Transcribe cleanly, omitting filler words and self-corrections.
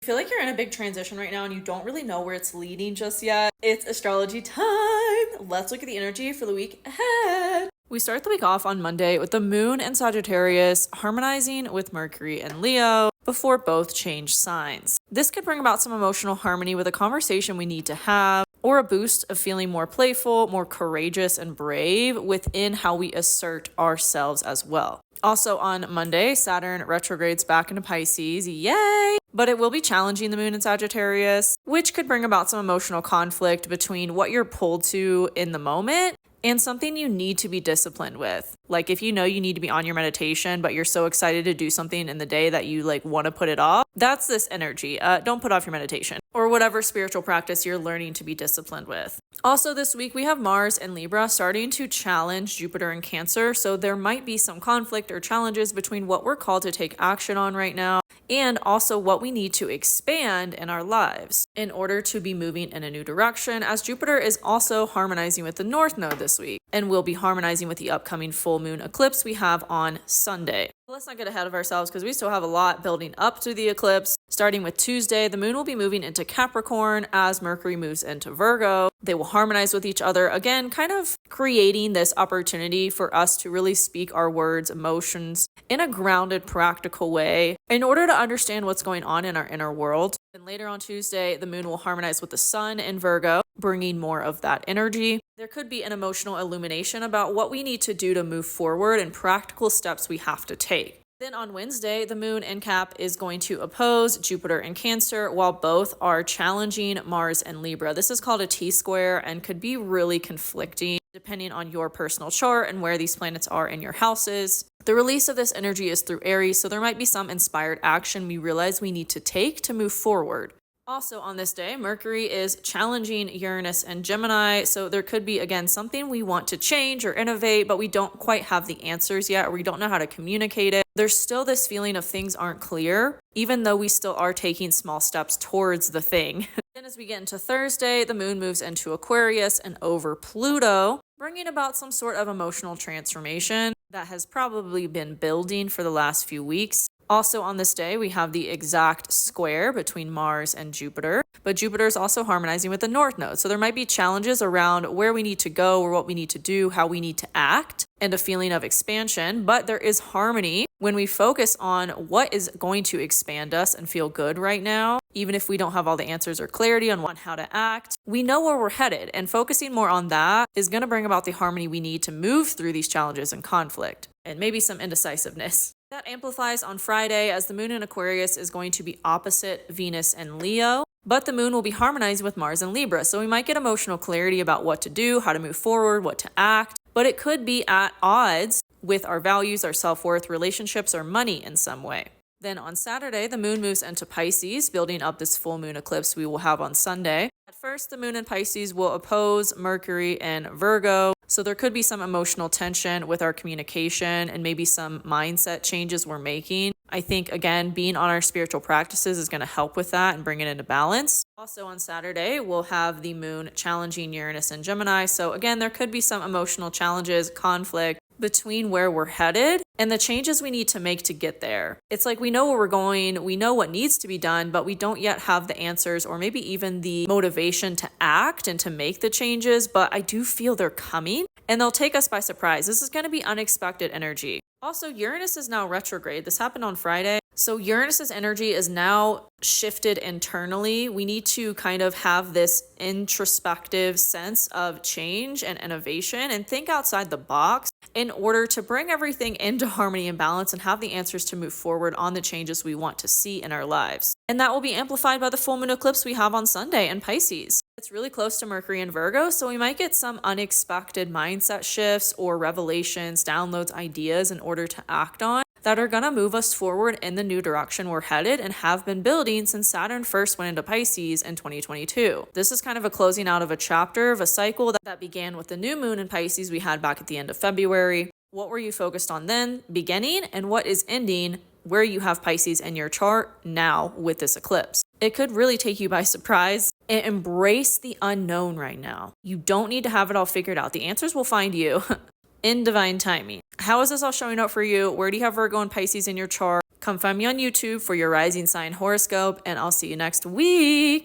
I feel like you're in a big transition right now and you don't really know where it's leading just yet. It's astrology time. Let's look at the energy for the week ahead. We start the week off on Monday with the moon in Sagittarius harmonizing with Mercury and Leo before both change signs. This could bring about some emotional harmony with a conversation we need to have, or a boost of feeling more playful, more courageous, and brave within how we assert ourselves as well. Also on Monday, Saturn retrogrades back into Pisces, yay! But it will be challenging the moon in Sagittarius, which could bring about some emotional conflict between what you're pulled to in the moment and something you need to be disciplined with. Like if you know you need to be on your meditation, but you're so excited to do something in the day that you want to put it off, that's this energy. Don't put off your meditation or whatever spiritual practice you're learning to be disciplined with. Also this week, we have Mars and Libra starting to challenge Jupiter and Cancer. So there might be some conflict or challenges between what we're called to take action on right now and also what we need to expand in our lives in order to be moving in a new direction, as Jupiter is also harmonizing with the North Node this week and will be harmonizing with the upcoming full moon eclipse we have on Sunday. Let's not get ahead of ourselves because we still have a lot building up to the eclipse. Starting with Tuesday, the moon will be moving into Capricorn as Mercury moves into Virgo. They will harmonize with each other, again, kind of creating this opportunity for us to really speak our words, emotions in a grounded, practical way in order to understand what's going on in our inner world. And later on Tuesday, the moon will harmonize with the sun in Virgo, bringing more of that energy. There could be an emotional illumination about what we need to do to move forward and practical steps we have to take. Then on Wednesday, the moon in Cap is going to oppose Jupiter and Cancer while both are challenging Mars and Libra. This is called a T-square and could be really conflicting depending on your personal chart and where these planets are in your houses. The release of this energy is through Aries, so there might be some inspired action we realize we need to take to move forward. Also on this day, Mercury is challenging Uranus and Gemini, so there could be, again, something we want to change or innovate, but we don't quite have the answers yet, or we don't know how to communicate it. There's still this feeling of things aren't clear, even though we still are taking small steps towards the thing. Then as we get into Thursday, the moon moves into Aquarius and over Pluto, bringing about some sort of emotional transformation that has probably been building for the last few weeks. Also on this day, we have the exact square between Mars and Jupiter, but Jupiter is also harmonizing with the North Node. So there might be challenges around where we need to go or what we need to do, how we need to act, and a feeling of expansion. But there is harmony when we focus on what is going to expand us and feel good right now. Even if we don't have all the answers or clarity on how to act, we know where we're headed, and focusing more on that is going to bring about the harmony we need to move through these challenges and conflict, and maybe some indecisiveness. That amplifies on Friday as the moon in Aquarius is going to be opposite Venus and Leo, but the moon will be harmonizing with Mars and Libra. So we might get emotional clarity about what to do, how to move forward, what to act, but it could be at odds with our values, our self-worth, relationships, or money in some way. Then on Saturday, the moon moves into Pisces, building up this full moon eclipse we will have on Sunday. At first, the moon in Pisces will oppose Mercury and Virgo, so there could be some emotional tension with our communication and maybe some mindset changes we're making. I think, again, being on our spiritual practices is going to help with that and bring it into balance. Also on Saturday, we'll have the moon challenging Uranus and Gemini. So again, there could be some emotional challenges, conflict between where we're headed and the changes we need to make to get there. It's like we know where we're going, we know what needs to be done, but we don't yet have the answers or maybe even the motivation to act and to make the changes, but I do feel they're coming and they'll take us by surprise. This is going to be unexpected energy. Also, Uranus is now retrograde. This happened on Friday. So Uranus's energy is now shifted internally. We need to kind of have this introspective sense of change and innovation and think outside the box in order to bring everything into harmony and balance and have the answers to move forward on the changes we want to see in our lives. And that will be amplified by the full moon eclipse we have on Sunday in Pisces. It's really close to Mercury and Virgo, so we might get some unexpected mindset shifts or revelations, downloads, ideas in order to act on that are going to move us forward in the new direction we're headed and have been building since Saturn first went into Pisces in 2022. This is kind of a closing out of a chapter of a cycle that began with the new moon in Pisces we had back at the end of February. What were you focused on then, beginning, and what is ending where you have Pisces in your chart now with this eclipse? It could really take you by surprise and embrace the unknown right now. You don't need to have it all figured out. The answers will find you in divine timing. How is this all showing up for you? Where do you have Virgo and Pisces in your chart? Come find me on YouTube for your rising sign horoscope, and I'll see you next week.